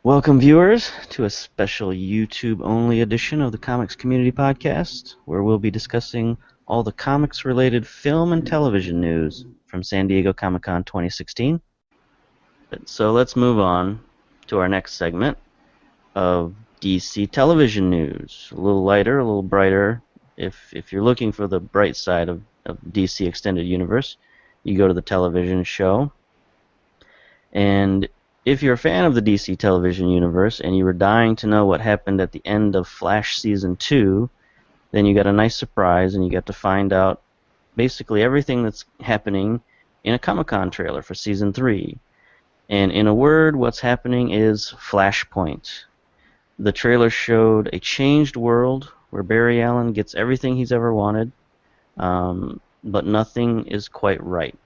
Welcome, viewers, to a special YouTube-only edition of the Comics Community Podcast, where we'll be discussing all the comics-related film and television news from San Diego Comic-Con 2016. So let's move on to our next segment of DC television news. A little lighter, a little brighter. If you're looking for the bright side of DC Extended Universe, you go to the television show. And if you're a fan of the DC television universe and you were dying to know what happened at the end of Flash Season 2, then you got a nice surprise and you get to find out basically everything that's happening in a Comic-Con trailer for Season 3. And in a word, what's happening is Flashpoint. The trailer showed a changed world where Barry Allen gets everything he's ever wanted, but nothing is quite right.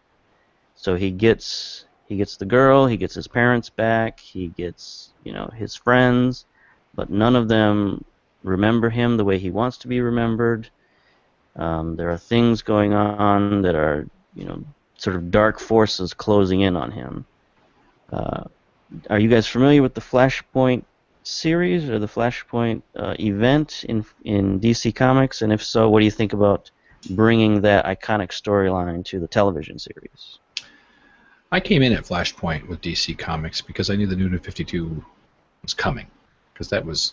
So he gets the girl, he gets his parents back, he gets, his friends, but none of them remember him the way he wants to be remembered. There are things going on that are, sort of dark forces closing in on him. Are you guys familiar with the Flashpoint series or the Flashpoint event in DC Comics? And if so, what do you think about bringing that iconic storyline to the television series? I came in at Flashpoint with DC Comics because I knew the New 52 was coming, because that was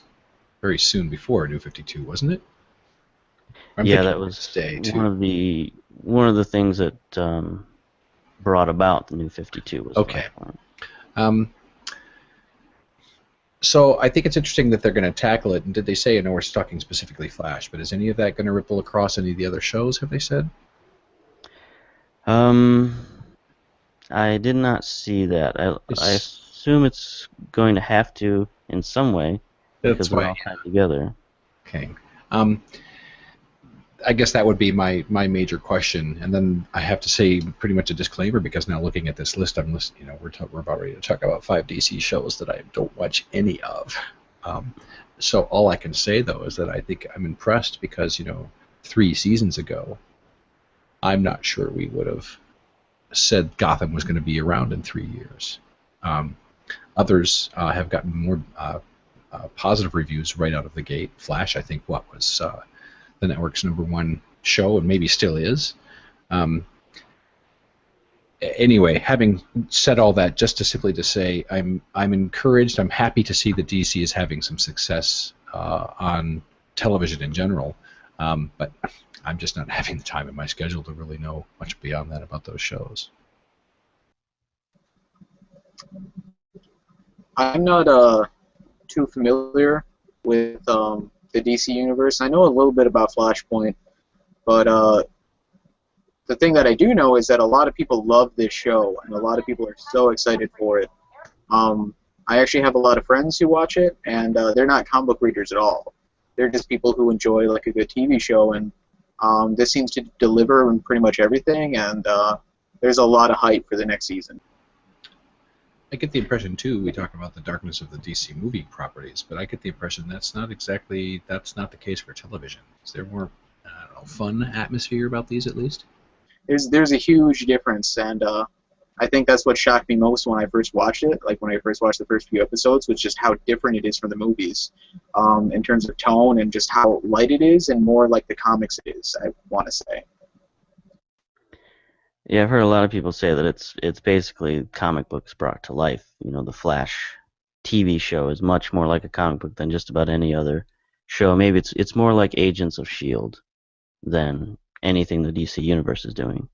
very soon before New 52, wasn't it? Yeah, that was one of the things that brought about the New 52 was okay. So I think it's interesting that they're going to tackle it. And did they say? I know we're talking specifically Flash, but is any of that going to ripple across any of the other shows? Have they said? I did not see that. I assume it's going to have to in some way because they're all tied together. Okay. I guess that would be my major question, and then I have to say pretty much a disclaimer because now looking at this list, we're about ready to talk about 5 DC shows that I don't watch any of. So all I can say though is that I think I'm impressed because 3 seasons ago, I'm not sure we would have said Gotham was going to be around in 3 years. Others have gotten more positive reviews right out of the gate. Flash, I think, was the network's #1 show, and maybe still is. Anyway, having said all that, just to simply to say, I'm encouraged. I'm happy to see that DC is having some success on television in general, but I'm just not having the time in my schedule to really know much beyond that about those shows. I'm not too familiar with the DC universe. I know a little bit about Flashpoint, but the thing that I do know is that a lot of people love this show, and a lot of people are so excited for it. I actually have a lot of friends who watch it, and they're not comic book readers at all. They're just people who enjoy like a good TV show, and this seems to deliver in pretty much everything, and there's a lot of hype for the next season. I get the impression, too, we talk about the darkness of the DC movie properties, but I get the impression that's not the case for television. Is there more, fun atmosphere about these, at least? There's a huge difference, and I think that's what shocked me most when I first watched it, like when I first watched the first few episodes, was just how different it is from the movies, in terms of tone and just how light it is, and more like the comics it is, I want to say. Yeah, I've heard a lot of people say that it's basically comic books brought to life. The Flash TV show is much more like a comic book than just about any other show. Maybe it's more like Agents of S.H.I.E.L.D. than anything the DC Universe is doing.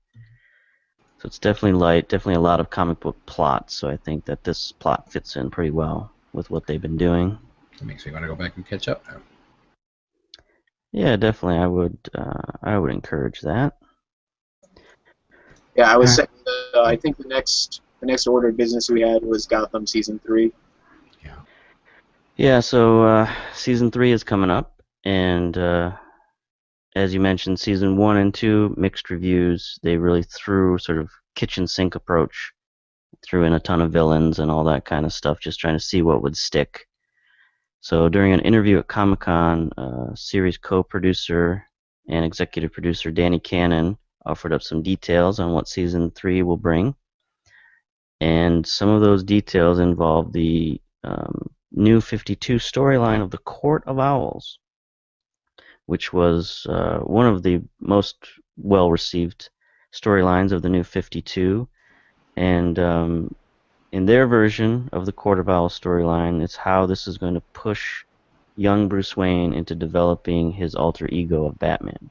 So it's definitely light, definitely a lot of comic book plot, so I think that this plot fits in pretty well with what they've been doing. It makes me want to go back and catch up now. Yeah, definitely, I would encourage that. Yeah, I was saying that I think the next order of business we had was Gotham Season 3. Yeah. Yeah, so Season 3 is coming up, and as you mentioned, Season 1 and 2, mixed reviews. They really threw sort of kitchen sink approach, threw in a ton of villains and all that kind of stuff, just trying to see what would stick. So during an interview at Comic-Con, series co-producer and executive producer Danny Cannon offered up some details on what Season 3 will bring. And some of those details involve the New 52 storyline of the Court of Owls, which was one of the most well-received storylines of the New 52. And in their version of the Court of Owls storyline, it's how this is going to push young Bruce Wayne into developing his alter ego of Batman.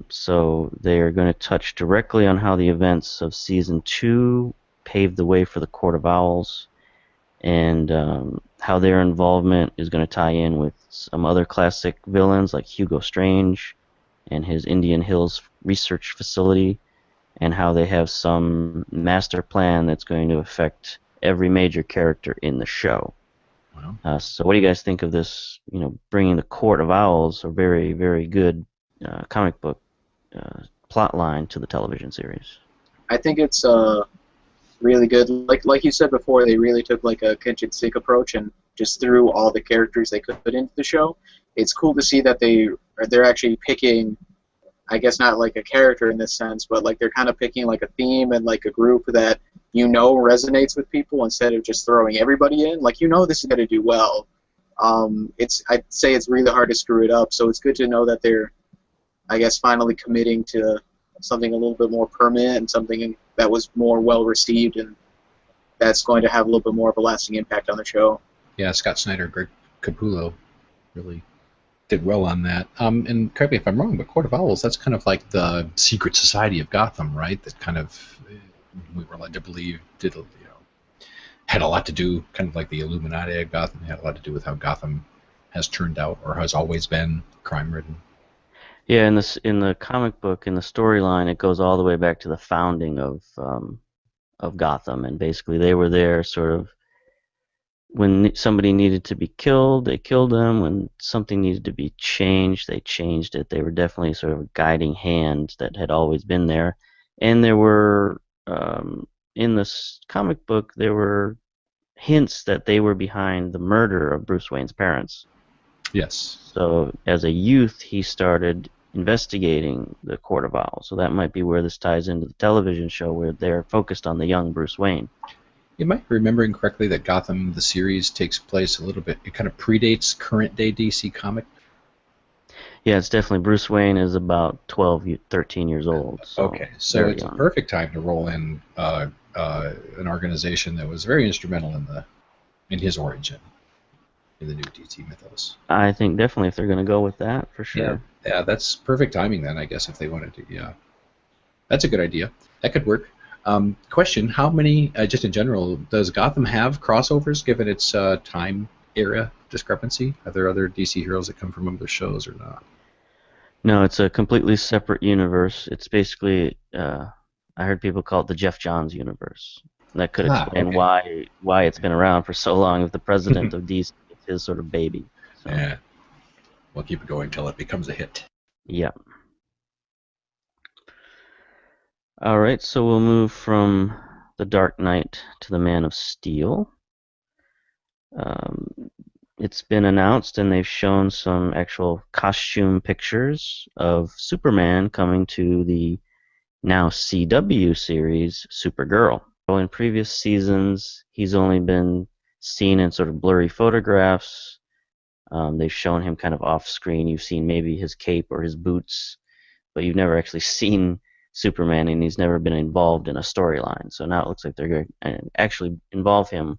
So they're going to touch directly on how the events of Season 2 paved the way for the Court of Owls, and how their involvement is going to tie in with some other classic villains like Hugo Strange and his Indian Hills research facility, and how they have some master plan that's going to affect every major character in the show. Wow. So what do you guys think of this, bringing the Court of Owls, a very, very good comic book plot line, to the television series? I think it's really good. Like you said before, they really took like a kitchen sink approach and just threw all the characters they could put into the show. It's cool to see that they're actually picking, I guess not like a character in this sense, but like they're kind of picking like a theme and like a group that resonates with people, instead of just throwing everybody in. Like, this is going to do well. I'd say it's really hard to screw it up, so it's good to know that they're, I guess, finally committing to something a little bit more permanent and something that was more well received, and that's going to have a little bit more of a lasting impact on the show. Yeah, Scott Snyder, Greg Capullo really did well on that. And correct me if I'm wrong, but Court of Owls, that's kind of like the secret society of Gotham, right? That kind of, we were led to believe, had a lot to do, kind of like the Illuminati of Gotham, had a lot to do with how Gotham has turned out, or has always been crime-ridden. Yeah, in the comic book, in the storyline, it goes all the way back to the founding of Gotham, and basically they were there sort of when somebody needed to be killed, they killed them. When something needed to be changed, they changed it. They were definitely sort of a guiding hand that had always been there. And there were, in this comic book, there were hints that they were behind the murder of Bruce Wayne's parents. Yes. So as a youth, he started investigating the Court of Owls. So that might be where this ties into the television show, where they're focused on the young Bruce Wayne. You might be remembering correctly that Gotham, the series, takes place a little bit, it kind of predates current-day DC comic. Yeah, it's definitely, Bruce Wayne is about 13 years old. So okay, so it's a perfect time to roll in an organization that was very instrumental in his origin in the new DC mythos. I think definitely if they're going to go with that, for sure. Yeah, that's perfect timing then, I guess, if they wanted to. Yeah, that's a good idea. That could work. Question, how many, just in general, does Gotham have crossovers given its time era discrepancy? Are there other DC heroes that come from other shows or not? No, it's a completely separate universe. It's basically, I heard people call it the Jeff Johns universe. And that could explain why it's been around for so long. If the president of DC, it's his sort of baby. So. Yeah, we'll keep it going until it becomes a hit. Yeah. All right, so we'll move from the Dark Knight to the Man of Steel. It's been announced, and they've shown some actual costume pictures of Superman coming to the now CW series Supergirl. So in previous seasons, he's only been seen in sort of blurry photographs. They've shown him kind of off-screen. You've seen maybe his cape or his boots, but you've never actually seen Superman, and he's never been involved in a storyline. So now it looks like they're going to actually involve him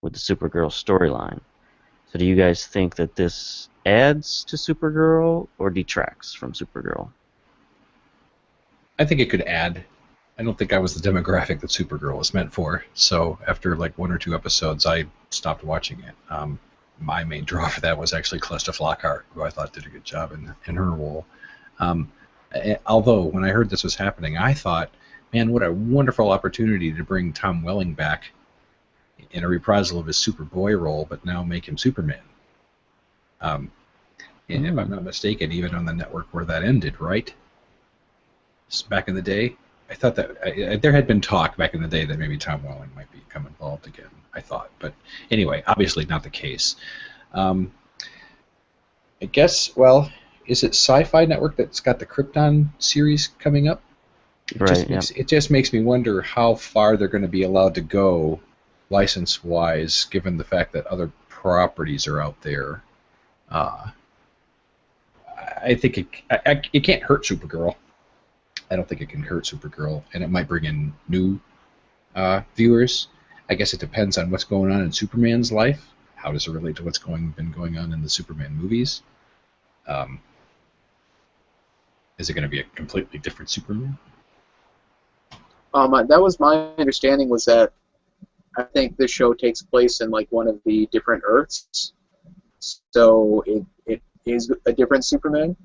with the Supergirl storyline. So do you guys think that this adds to Supergirl or detracts from Supergirl? I think it could add. I don't think I was the demographic that Supergirl was meant for. So after like 1 or 2 episodes, I stopped watching it. My main draw for that was actually Calista Flockhart, who I thought did a good job in her role. Although, when I heard this was happening, I thought, man, what a wonderful opportunity to bring Tom Welling back in a reprisal of his Superboy role, but now make him Superman. And if I'm not mistaken, even on the network where that ended, right? Back in the day, I thought that there had been talk back in the day that maybe Tom Welling might become involved again, I thought. But anyway, obviously not the case. I guess, well, is it Sci-Fi Network that's got the Krypton series coming up? It just makes me wonder how far they're going to be allowed to go license-wise, given the fact that other properties are out there, I think it can't hurt Supergirl. I don't think it can hurt Supergirl, and it might bring in new viewers. I guess it depends on what's going on in Superman's life. How does it relate to what's been going on in the Superman movies? Is it going to be a completely different Superman? That was my understanding, was that I think this show takes place in like one of the different Earths, so it is a different Superman.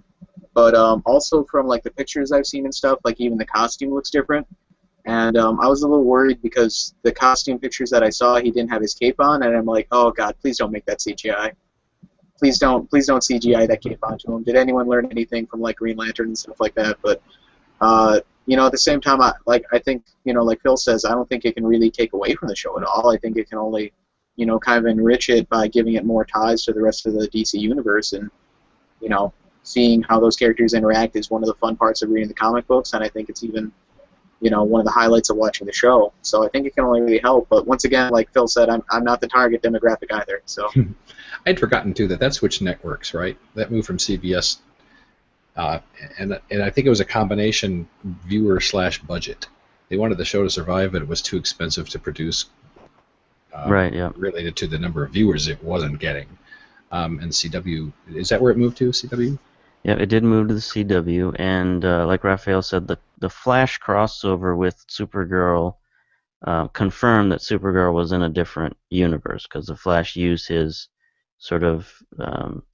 But also from like the pictures I've seen and stuff, like even the costume looks different. And I was a little worried because the costume pictures that I saw, he didn't have his cape on, and I'm like, oh god, please don't make that CGI. Please don't CGI that cape onto him. Did anyone learn anything from like Green Lantern and stuff like that? But you know, at the same time, I think, you know, like Phil says, I don't think it can really take away from the show at all. I think it can only, you know, kind of enrich it by giving it more ties to the rest of the DC universe, and, you know, seeing how those characters interact is one of the fun parts of reading the comic books, and I think it's even, you know, one of the highlights of watching the show. So I think it can only really help. But once again, like Phil said, I'm not the target demographic either. So I'd forgotten too that switched networks, right? That moved from CBS. And I think it was a combination viewer/budget. They wanted the show to survive, but it was too expensive to produce. Right, yeah. Related to the number of viewers it wasn't getting. And CW, is that where it moved to, CW? Yeah, it did move to the CW, and like Raphael said, the Flash crossover with Supergirl confirmed that Supergirl was in a different universe, because the Flash used his sort of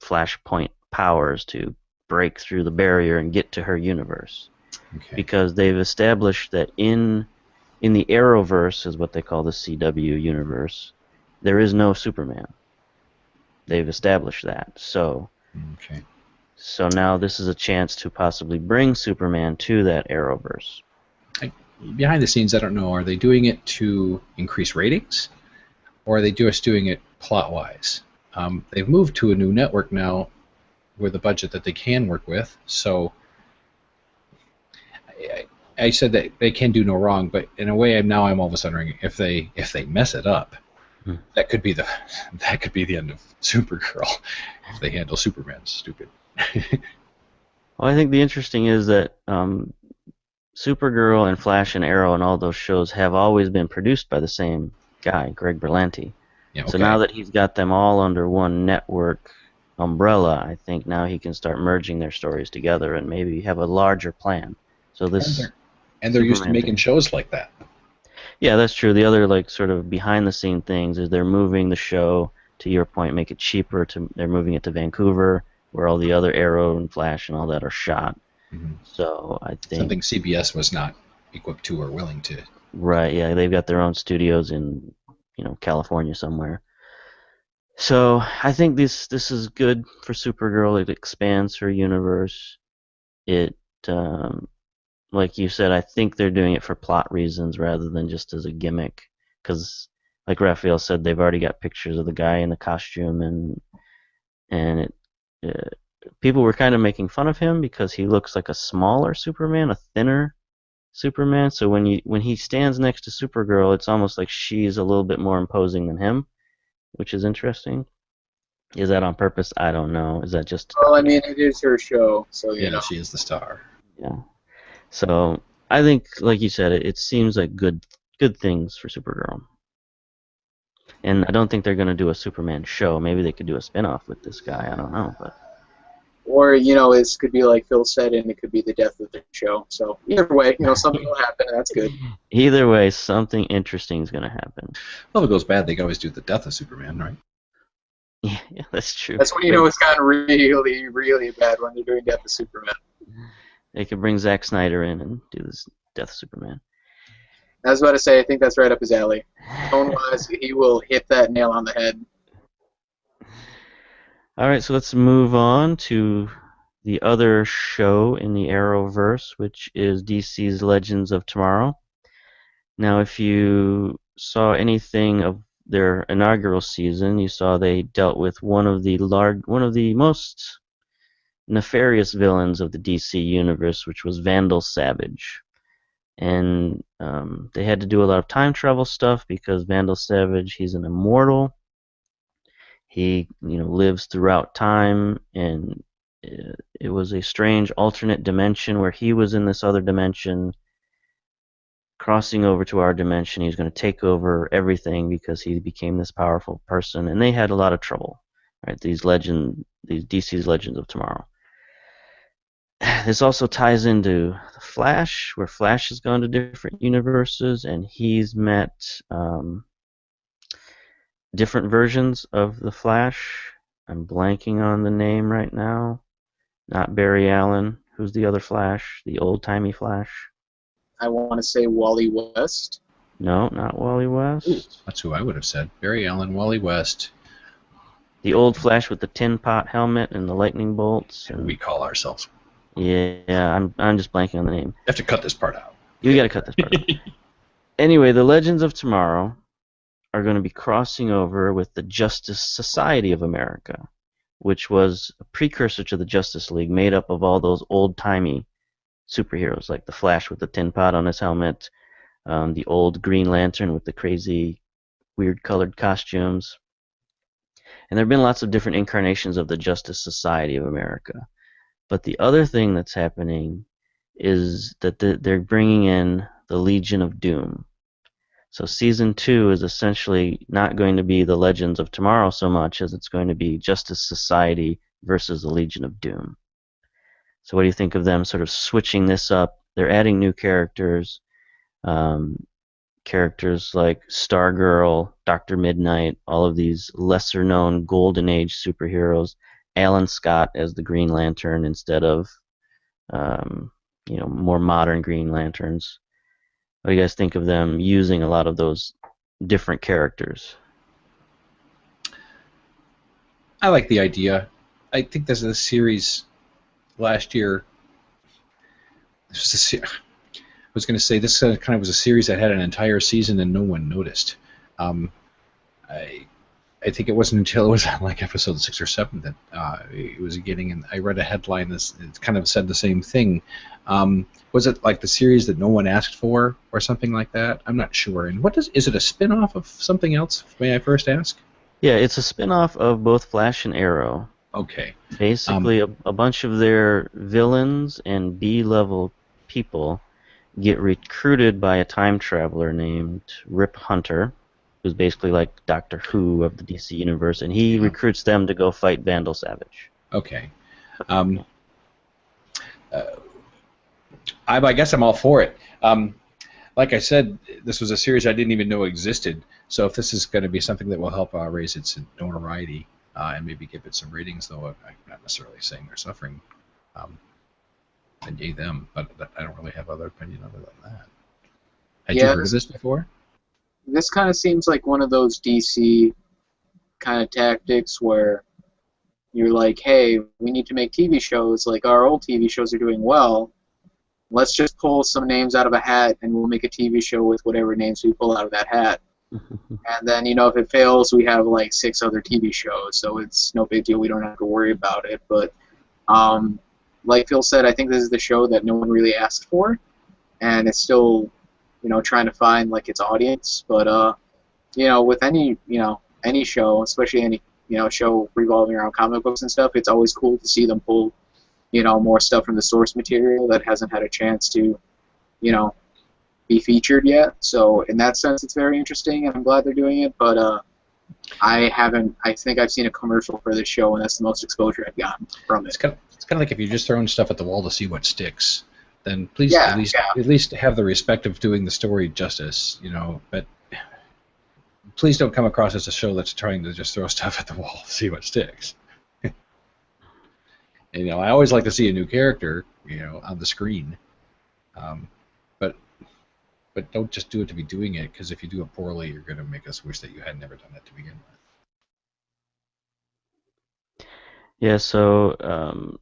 Flashpoint powers to break through the barrier and get to her universe. Okay. Because they've established that in the Arrowverse, is what they call the CW universe, there is no Superman. They've established that. So now this is a chance to possibly bring Superman to that Arrowverse. Behind the scenes, I don't know, are they doing it to increase ratings, or are they just doing it plot-wise? They've moved to a new network now with a budget that they can work with, so I said that they can do no wrong, but in a way I'm almost wondering if they mess it up, that could be the end of Supergirl if they handle Superman stupid. Well, I think the interesting is that Supergirl and Flash and Arrow and all those shows have always been produced by the same guy, Greg Berlanti. Yeah, okay. So now that he's got them all under one network umbrella, I think now he can start merging their stories together and maybe have a larger plan. So this and they're used to making shows like that. Yeah, that's true. The other like sort of behind the scene things is they're moving the show, to your point, make it cheaper. They're moving it to Vancouver, where all the other Arrow and Flash and all that are shot. Mm-hmm. So I think something CBS was not equipped to or willing to. Right. Yeah, they've got their own studios in, you know, California somewhere. So I think this is good for Supergirl. It expands her universe. It, like you said, I think they're doing it for plot reasons rather than just as a gimmick. Because, like Raphael said, they've already got pictures of the guy in the costume, and people were kind of making fun of him because he looks like a smaller Superman, a thinner Superman. So when he stands next to Supergirl, it's almost like she's a little bit more imposing than him, which is interesting. Is that on purpose? I don't know. Is that just... Well, I mean, it is her show, so you know. She is the star. Yeah. So I think, like you said, it seems like good things for Supergirl. And I don't think they're going to do a Superman show. Maybe they could do a spin-off with this guy. I don't know, but... Or, you know, it could be like Phil said, and it could be the death of the show. So either way, you know, something will happen, and that's good. Either way, something interesting is going to happen. Well, if it goes bad, they can always do the death of Superman, right? Yeah, that's true. That's when you know it's gotten really, really bad, when they're doing Death of Superman. They could bring Zack Snyder in and do this Death of Superman. I was about to say, I think that's right up his alley. Tone-wise, he will hit that nail on the head. All right, so let's move on to the other show in the Arrowverse, which is DC's Legends of Tomorrow. Now, if you saw anything of their inaugural season, you saw they dealt with one of the most nefarious villains of the DC universe, which was Vandal Savage. and they had to do a lot of time travel stuff because Vandal Savage, he's an immortal. He, lives throughout time, and it was a strange alternate dimension where he was in this other dimension, crossing over to our dimension. He was going to take over everything because he became this powerful person, and they had a lot of trouble. Right? These DC's Legends of Tomorrow. This also ties into the Flash, where Flash has gone to different universes, and he's met different versions of the Flash. I'm blanking on the name right now. Not Barry Allen. Who's the other Flash? The old-timey Flash? I want to say Wally West. No, not Wally West. Ooh, that's who I would have said. Barry Allen, Wally West. The old Flash with the tin pot helmet and the lightning bolts. And we call ourselves. Yeah, I'm just blanking on the name. You have to cut this part out. You got to cut this part out. Anyway, the Legends of Tomorrow are going to be crossing over with the Justice Society of America, which was a precursor to the Justice League, made up of all those old-timey superheroes, like the Flash with the tin pot on his helmet, the old Green Lantern with the crazy, weird-colored costumes. And there have been lots of different incarnations of the Justice Society of America. But the other thing that's happening is that they're bringing in the Legion of Doom. So Season 2 is essentially not going to be the Legends of Tomorrow so much as it's going to be Justice Society versus the Legion of Doom. So what do you think of them sort of switching this up? They're adding new characters. Characters like Stargirl, Dr. Midnight, all of these lesser-known Golden Age superheroes. Alan Scott as the Green Lantern instead of, more modern Green Lanterns. What do you guys think of them using a lot of those different characters? I like the idea. I think this is a series last year. I was going to say this kind of was a series that had an entire season and no one noticed. I think it wasn't until it was on like episode 6 or 7 that it was getting. And I read a headline that it kind of said the same thing. Was it like the series that no one asked for, or something like that? I'm not sure. And is it a spin-off of something else? May I first ask? Yeah, it's a spin-off of both Flash and Arrow. Okay. Basically, a bunch of their villains and B-level people get recruited by a time traveler named Rip Hunter, who's basically like Doctor Who of the DC universe, and he recruits them to go fight Vandal Savage. Okay. I guess I'm all for it. Like I said, this was a series I didn't even know existed, so if this is going to be something that will help raise its notoriety and maybe give it some ratings, though I'm not necessarily saying they're suffering, then yay them, but I don't really have other opinion other than that. Had you heard of this before? This kind of seems like one of those DC kind of tactics where you're like, hey, we need to make TV shows like our old TV shows are doing well. Let's just pull some names out of a hat and we'll make a TV show with whatever names we pull out of that hat. And then, if it fails, we have like 6 other TV shows, so it's no big deal. We don't have to worry about it. But like Phil said, I think this is the show that no one really asked for, and it's still trying to find like its audience. But with any show, especially any show revolving around comic books and stuff, it's always cool to see them pull more stuff from the source material that hasn't had a chance to be featured yet. So in that sense, it's very interesting, and I'm glad they're doing it. But I think I've seen a commercial for this show, and that's the most exposure I've gotten from it. It's kind of like if you're just throwing stuff at the wall to see what sticks, then please at least have the respect of doing the story justice, but please don't come across as a show that's trying to just throw stuff at the wall to see what sticks. And, I always like to see a new character, on the screen, but don't just do it to be doing it, because if you do it poorly, you're going to make us wish that you had never done it to begin with. Yeah, so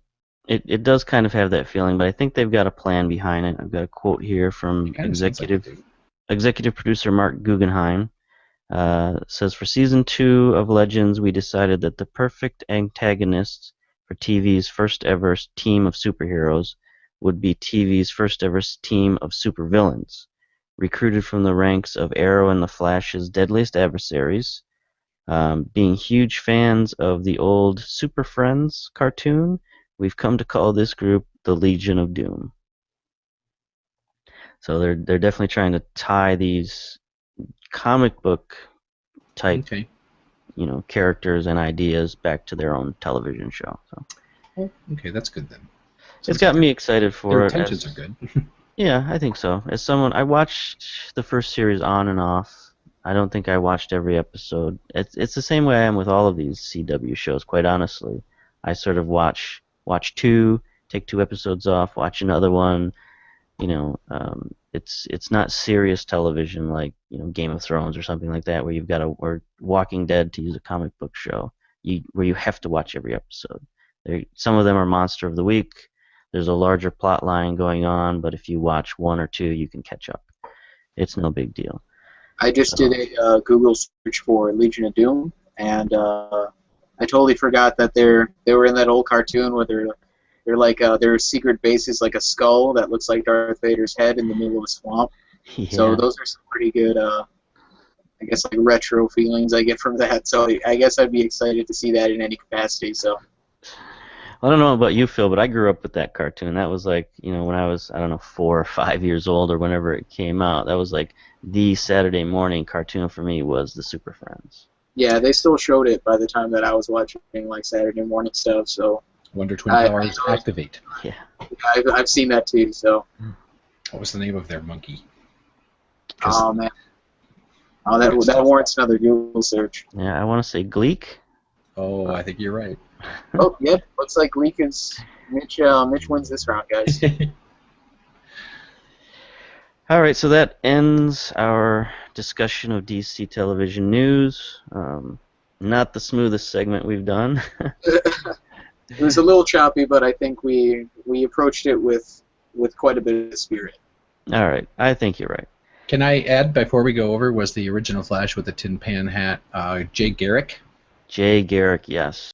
it does kind of have that feeling, but I think they've got a plan behind it. I've got a quote here from executive producer Mark Guggenheim. Says, for Season 2 of Legends, we decided that the perfect antagonists for TV's first ever team of superheroes would be TV's first ever team of supervillains, recruited from the ranks of Arrow and the Flash's deadliest adversaries. Being huge fans of the old Super Friends cartoon, we've come to call this group the Legion of Doom. So they're definitely trying to tie these comic book type, Okay. characters and ideas back to their own television show. So Well, okay, that's good then. it's got me excited for Their it. intentions are good. Yeah, I think so. As someone, I watched the first series on and off. I don't think I watched every episode. It's the same way I am with all of these CW shows, quite honestly. I sort of watch two, take 2 episodes off, watch another one. It's not serious television like Game of Thrones or something like that, where you've got or Walking Dead, to use a comic book show, where you have to watch every episode. Some of them are monster of the week. There's a larger plot line going on, but if you watch 1 or 2, you can catch up. It's no big deal. I just did a Google search for Legion of Doom, and I totally forgot that they were in that old cartoon where they're like their secret base is like a skull that looks like Darth Vader's head in the middle of a swamp. Yeah. So those are some pretty good, I guess, like retro feelings I get from that. So I guess I'd be excited to see that in any capacity. So. I don't know about you, Phil, but I grew up with that cartoon. That was like, when I was, I don't know, 4 or 5 years old or whenever it came out. That was like the Saturday morning cartoon for me was the Super Friends. Yeah, they still showed it by the time that I was watching like Saturday morning stuff. So. Wonder Twin Powers activate. Yeah. I've seen that too. So. What was the name of their monkey? Oh man. Oh, that warrants another Google search. Yeah, I want to say Gleek. Oh, I think you're right. Oh, yep. Looks like Gleek is Mitch. Mitch wins this round, guys. All right, so that ends our discussion of DC television news. Not the smoothest segment we've done. It was a little choppy, but I think we approached it with quite a bit of spirit. All right, I think you're right. Can I add, before we go over, was the original Flash with the tin pan hat Jay Garrick? Jay Garrick, yes.